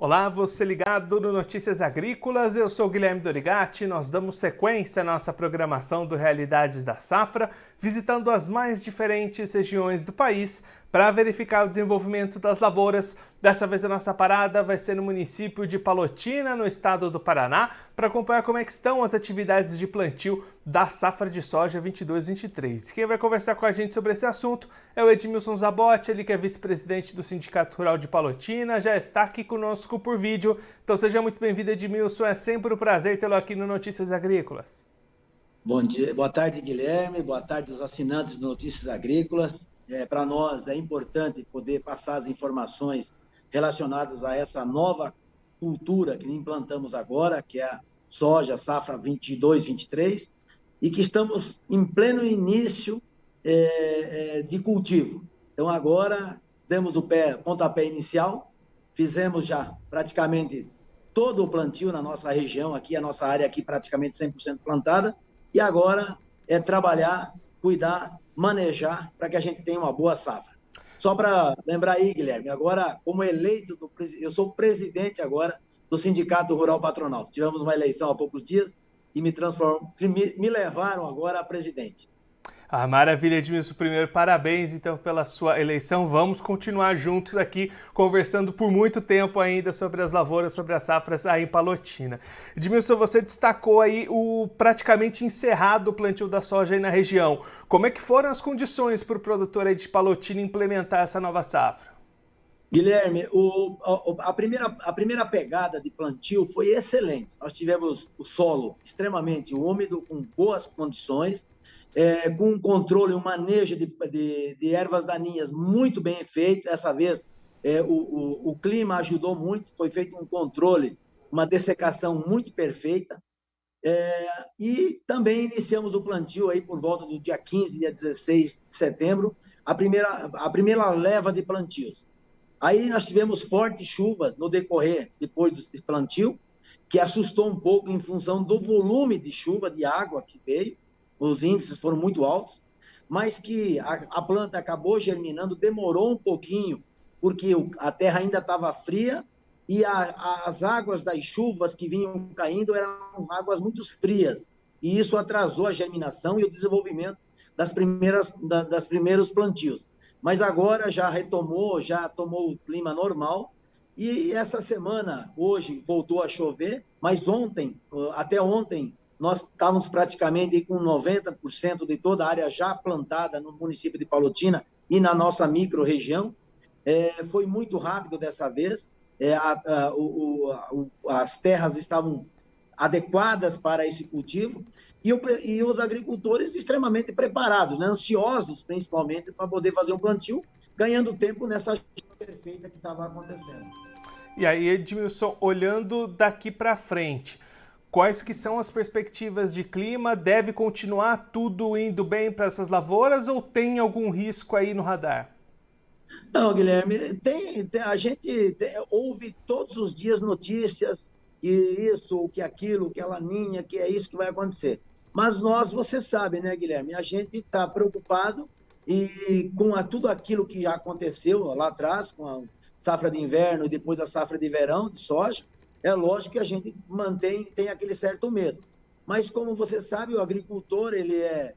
Olá, você ligado no Notícias Agrícolas, eu sou Guilherme Dorigatti. Nós damos sequência à nossa programação do Realidades da Safra, visitando as mais diferentes regiões do país para verificar o desenvolvimento das lavouras. Dessa vez a nossa parada vai ser no município de Palotina, no estado do Paraná, para acompanhar como é que estão as atividades de plantio da safra de soja 22-23. Quem vai conversar com a gente sobre esse assunto é o Edmilson Zabotti, ele que é vice-presidente do Sindicato Rural de Palotina, já está aqui conosco por vídeo. Então seja muito bem-vindo, Edmilson, é sempre um prazer tê-lo aqui no Notícias Agrícolas. Bom dia, boa tarde, Guilherme, boa tarde aos assinantes do Notícias Agrícolas. Para nós é importante poder passar as informações relacionadas a essa nova cultura que implantamos agora, que é a soja safra 22-23, e que estamos em pleno início de cultivo. Então agora demos o pontapé inicial, fizemos já praticamente todo o plantio na nossa região, aqui a nossa área aqui praticamente 100% plantada, e agora é trabalhar, cuidar, manejar para que a gente tenha uma boa safra. Só para lembrar aí, Guilherme, agora como eleito, eu sou presidente agora do Sindicato Rural Patronal. Tivemos uma eleição há poucos dias e me levaram agora a presidente. Ah, maravilha, Edmilson. Primeiro, parabéns então pela sua eleição. Vamos continuar juntos aqui, conversando por muito tempo ainda sobre as lavouras, sobre as safras aí em Palotina. Edmilson, você destacou aí o praticamente encerrado plantio da soja aí na região. Como é que foram as condições para o produtor aí de Palotina implementar essa nova safra? Guilherme, a primeira pegada de plantio foi excelente. Nós tivemos o solo extremamente úmido, com boas condições, com um controle, um manejo de ervas daninhas muito bem feito. Dessa vez, o clima ajudou muito, foi feito um controle, uma dessecação muito perfeita. E também iniciamos o plantio aí por volta do dia 15, dia 16 de setembro, a primeira leva de plantios. Aí nós tivemos fortes chuvas no decorrer, depois do plantio, que assustou um pouco em função do volume de chuva, de água que veio. Os índices foram muito altos, mas que a planta acabou germinando, demorou um pouquinho, porque a terra ainda estava fria e as águas das chuvas que vinham caindo eram águas muito frias, e isso atrasou a germinação e o desenvolvimento das primeiros plantios. Mas agora já retomou, já tomou o clima normal, e essa semana, hoje, voltou a chover, mas até ontem, nós estávamos praticamente com 90% de toda a área já plantada no município de Palotina e na nossa micro-região. Foi muito rápido dessa vez, as terras estavam adequadas para esse cultivo, e os agricultores extremamente preparados, né? Ansiosos, principalmente, para poder fazer um plantio, ganhando tempo nessa chuva perfeita que estava acontecendo. E aí, Edmilson, olhando daqui para frente, quais que são as perspectivas de clima? Deve continuar tudo indo bem para essas lavouras ou tem algum risco aí no radar? Não, Guilherme, a gente ouve todos os dias notícias que isso, que aquilo, que a laninha, que é isso que vai acontecer. Mas você sabe, né, Guilherme, a gente está preocupado e com tudo aquilo que já aconteceu lá atrás, com a safra de inverno e depois da safra de verão de soja, é lógico que a gente tem aquele certo medo. Mas como você sabe, o agricultor ele é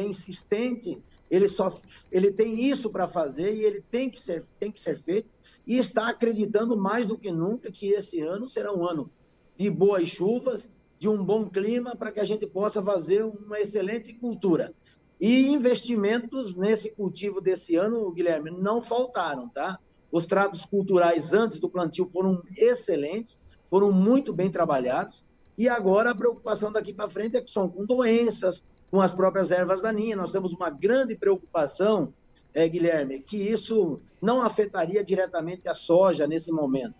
insistente, ele tem isso para fazer e ele tem que ser feito, e está acreditando mais do que nunca que esse ano será um ano de boas chuvas, de um bom clima, para que a gente possa fazer uma excelente cultura. E investimentos nesse cultivo desse ano, Guilherme, não faltaram, tá? Os tratos culturais antes do plantio foram excelentes, foram muito bem trabalhados, e agora a preocupação daqui para frente é que são com doenças, com as próprias ervas daninhas. Nós temos uma grande preocupação, Guilherme, que isso não afetaria diretamente a soja nesse momento.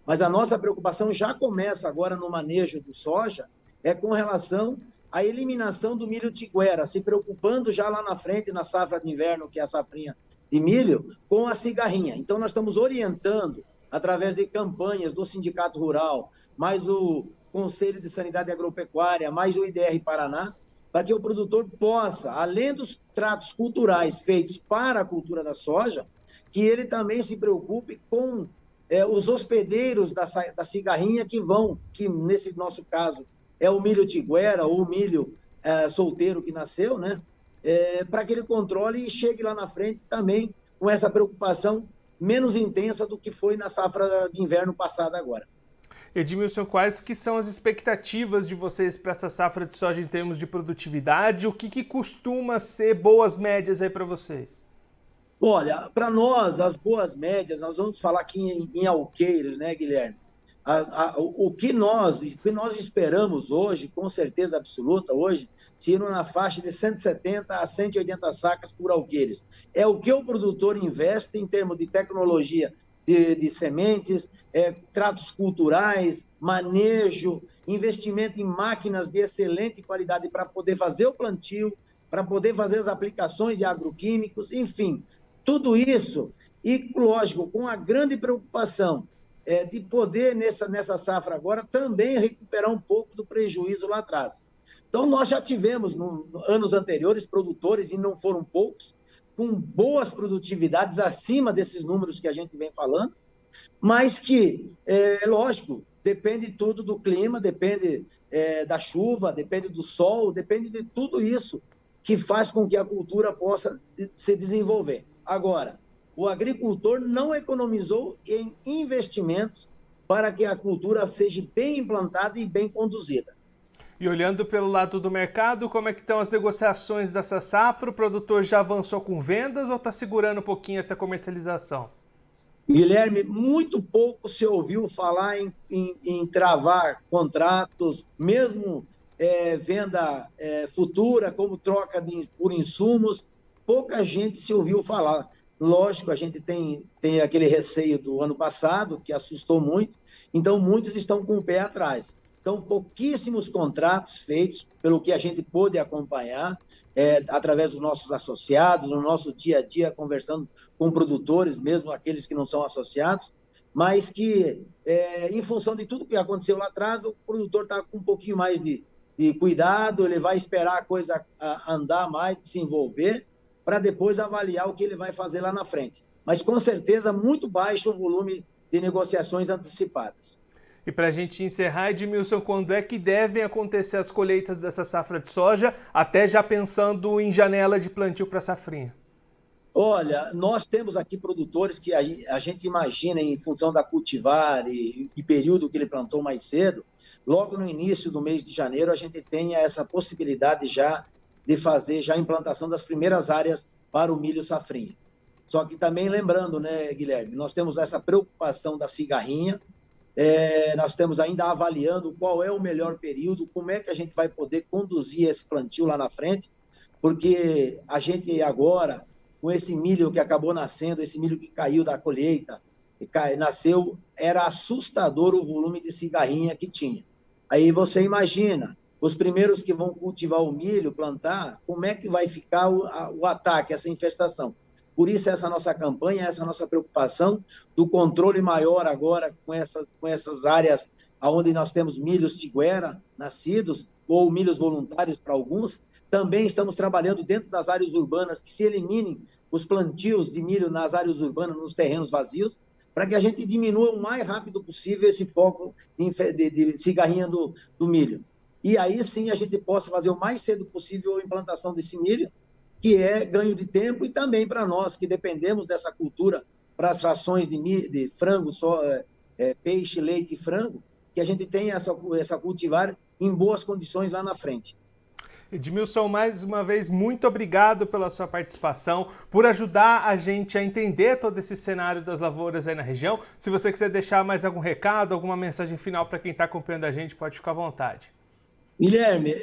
Mas a nossa preocupação já começa agora no manejo do soja, com relação à eliminação do milho tiguera, se preocupando já lá na frente, na safra de inverno, que é a safrinha de milho, com a cigarrinha. Então, nós estamos orientando, através de campanhas do Sindicato Rural, mais o Conselho de Sanidade Agropecuária, mais o IDR Paraná, para que o produtor possa, além dos tratos culturais feitos para a cultura da soja, que ele também se preocupe com os hospedeiros da cigarrinha que nesse nosso caso é o milho tiguera ou o milho solteiro que nasceu, né? Para que ele controle e chegue lá na frente também com essa preocupação menos intensa do que foi na safra de inverno passada agora. Edmilson, quais que são as expectativas de vocês para essa safra de soja em termos de produtividade? O que costuma ser boas médias aí para vocês? Olha, para nós, as boas médias, nós vamos falar aqui em alqueires, né, Guilherme? O que nós esperamos hoje, com certeza absoluta hoje, se indo na faixa de 170 a 180 sacas por alqueires. É o que o produtor investe em termos de tecnologia de sementes, tratos culturais, manejo, investimento em máquinas de excelente qualidade para poder fazer o plantio, para poder fazer as aplicações de agroquímicos, enfim, tudo isso, e lógico, com a grande preocupação de poder, nessa safra agora, também recuperar um pouco do prejuízo lá atrás. Então, nós já tivemos, anos anteriores, produtores, e não foram poucos, com boas produtividades acima desses números que a gente vem falando, mas que, lógico, depende tudo do clima, depende da chuva, depende do sol, depende de tudo isso que faz com que a cultura possa se desenvolver. Agora, o agricultor não economizou em investimentos para que a cultura seja bem implantada e bem conduzida. E olhando pelo lado do mercado, como é que estão as negociações dessa safra? O produtor já avançou com vendas ou está segurando um pouquinho essa comercialização? Guilherme, muito pouco se ouviu falar em travar contratos, mesmo venda futura, como troca por insumos, pouca gente se ouviu falar. Lógico, a gente tem aquele receio do ano passado, que assustou muito, então muitos estão com o pé atrás. Então, pouquíssimos contratos feitos, pelo que a gente pôde acompanhar, através dos nossos associados, no nosso dia a dia, conversando com produtores, mesmo aqueles que não são associados, mas que, em função de tudo que aconteceu lá atrás, o produtor está com um pouquinho mais de cuidado, ele vai esperar a coisa andar mais, se envolver, para depois avaliar o que ele vai fazer lá na frente. Mas, com certeza, muito baixo o volume de negociações antecipadas. E para a gente encerrar, Edmilson, quando é que devem acontecer as colheitas dessa safra de soja, até já pensando em janela de plantio para a safrinha? Olha, nós temos aqui produtores que a gente imagina, em função da cultivar e período que ele plantou mais cedo, logo no início do mês de janeiro, a gente tem essa possibilidade já de fazer já a implantação das primeiras áreas para o milho safrinha. Só que também lembrando, né, Guilherme, nós temos essa preocupação da cigarrinha, nós estamos ainda avaliando qual é o melhor período, como é que a gente vai poder conduzir esse plantio lá na frente, porque a gente agora, com esse milho que acabou nascendo, esse milho que caiu da colheita, nasceu, era assustador o volume de cigarrinha que tinha. Aí você imagina, os primeiros que vão cultivar o milho, plantar, como é que vai ficar o ataque, essa infestação. Por isso, essa nossa campanha, essa nossa preocupação do controle maior agora com essas áreas onde nós temos milhos tiguera nascidos, ou milhos voluntários para alguns. Também estamos trabalhando dentro das áreas urbanas que se eliminem os plantios de milho nas áreas urbanas, nos terrenos vazios, para que a gente diminua o mais rápido possível esse foco de cigarrinha do milho. E aí sim a gente possa fazer o mais cedo possível a implantação desse milho, que é ganho de tempo, e também para nós que dependemos dessa cultura para as rações de frango, peixe, leite e frango, que a gente tenha essa cultivar em boas condições lá na frente. Edmilson, mais uma vez, muito obrigado pela sua participação, por ajudar a gente a entender todo esse cenário das lavouras aí na região. Se você quiser deixar mais algum recado, alguma mensagem final para quem está acompanhando a gente, pode ficar à vontade. Guilherme,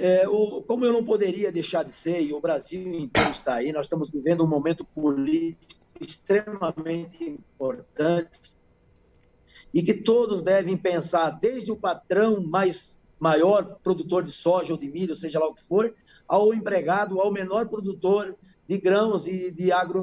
como eu não poderia deixar de ser, e o Brasil inteiro está aí, nós estamos vivendo um momento político extremamente importante e que todos devem pensar, desde o patrão maior produtor de soja ou de milho, seja lá o que for, ao empregado, ao menor produtor de grãos e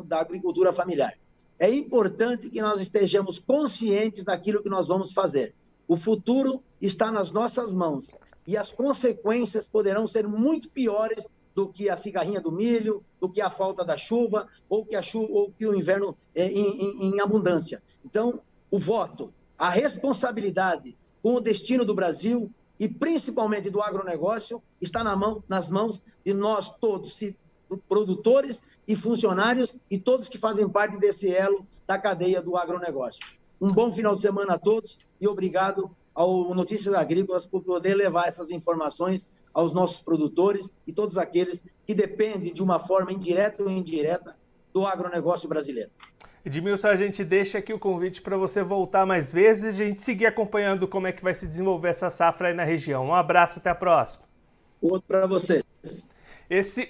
da agricultura familiar. É importante que nós estejamos conscientes daquilo que nós vamos fazer. O futuro está nas nossas mãos e as consequências poderão ser muito piores do que a cigarrinha do milho, do que a falta da chuva, ou que o inverno em abundância. Então, o voto, A responsabilidade com o destino do Brasil e principalmente do agronegócio está nas mãos de nós todos, produtores e funcionários e todos que fazem parte desse elo da cadeia do agronegócio. Um bom final de semana a todos e obrigado ao Notícias Agrícolas por poder levar essas informações aos nossos produtores e todos aqueles que dependem de uma forma indireta ou indireta do agronegócio brasileiro. Edmilson, a gente deixa aqui o convite para você voltar mais vezes e a gente seguir acompanhando como é que vai se desenvolver essa safra aí na região. Um abraço, até a próxima. Outro para vocês.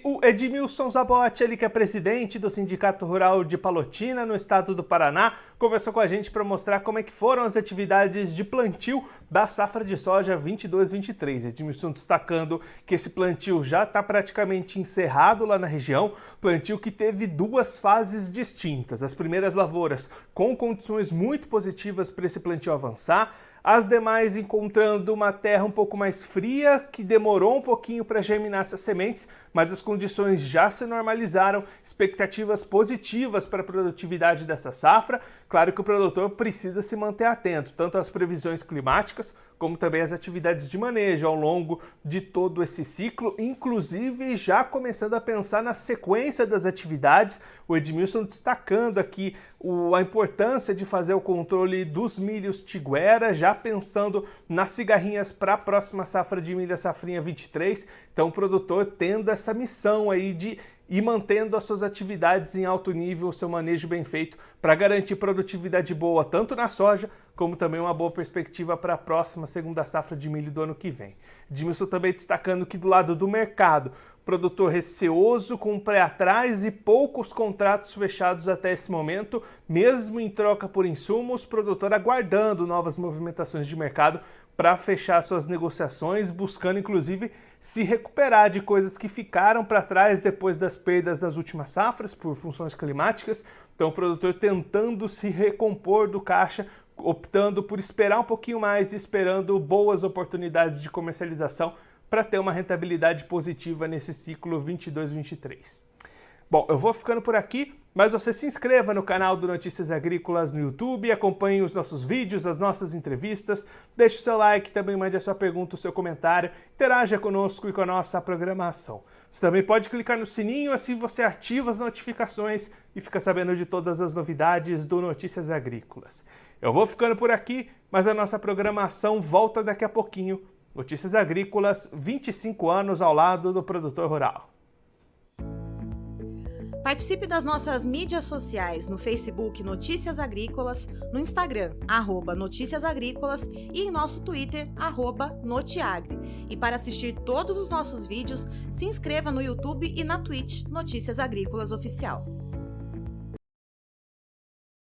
O Edmilson Zabotti, ele que é presidente do Sindicato Rural de Palotina, no estado do Paraná, conversou com a gente para mostrar como é que foram as atividades de plantio da safra de soja 22-23. Edmilson destacando que esse plantio já está praticamente encerrado lá na região, plantio que teve duas fases distintas. As primeiras lavouras com condições muito positivas para esse plantio avançar, as demais encontrando uma terra um pouco mais fria, que demorou um pouquinho para germinar essas sementes, mas as condições já se normalizaram, expectativas positivas para a produtividade dessa safra. Claro que o produtor precisa se manter atento, tanto às previsões climáticas, como também às atividades de manejo ao longo de todo esse ciclo, inclusive já começando a pensar na sequência das atividades. O Edmilson destacando aqui a importância de fazer o controle dos milhos tiguera, já pensando nas cigarrinhas para a próxima safra de milho, safrinha 23. Então o produtor tendo essa missão aí de ir mantendo as suas atividades em alto nível, o seu manejo bem feito, para garantir produtividade boa, tanto na soja, como também uma boa perspectiva para a próxima segunda safra de milho do ano que vem. Edmilson também destacando que do lado do mercado, produtor receoso, com o pé atrás e poucos contratos fechados até esse momento, mesmo em troca por insumos, produtor aguardando novas movimentações de mercado para fechar suas negociações, buscando inclusive se recuperar de coisas que ficaram para trás depois das perdas das últimas safras por funções climáticas. Então o produtor tentando se recompor do caixa, optando por esperar um pouquinho mais, esperando boas oportunidades de comercialização para ter uma rentabilidade positiva nesse ciclo 22-23. Bom, eu vou ficando por aqui, mas você se inscreva no canal do Notícias Agrícolas no YouTube, acompanhe os nossos vídeos, as nossas entrevistas, deixe o seu like, também mande a sua pergunta, o seu comentário, interaja conosco e com a nossa programação. Você também pode clicar no sininho, assim você ativa as notificações e fica sabendo de todas as novidades do Notícias Agrícolas. Eu vou ficando por aqui, mas a nossa programação volta daqui a pouquinho. Notícias Agrícolas, 25 anos ao lado do produtor rural. Participe das nossas mídias sociais no Facebook Notícias Agrícolas, no Instagram @Notícias Agrícolas e em nosso Twitter @Notiagre. E para assistir todos os nossos vídeos, se inscreva no YouTube e na Twitch Notícias Agrícolas Oficial.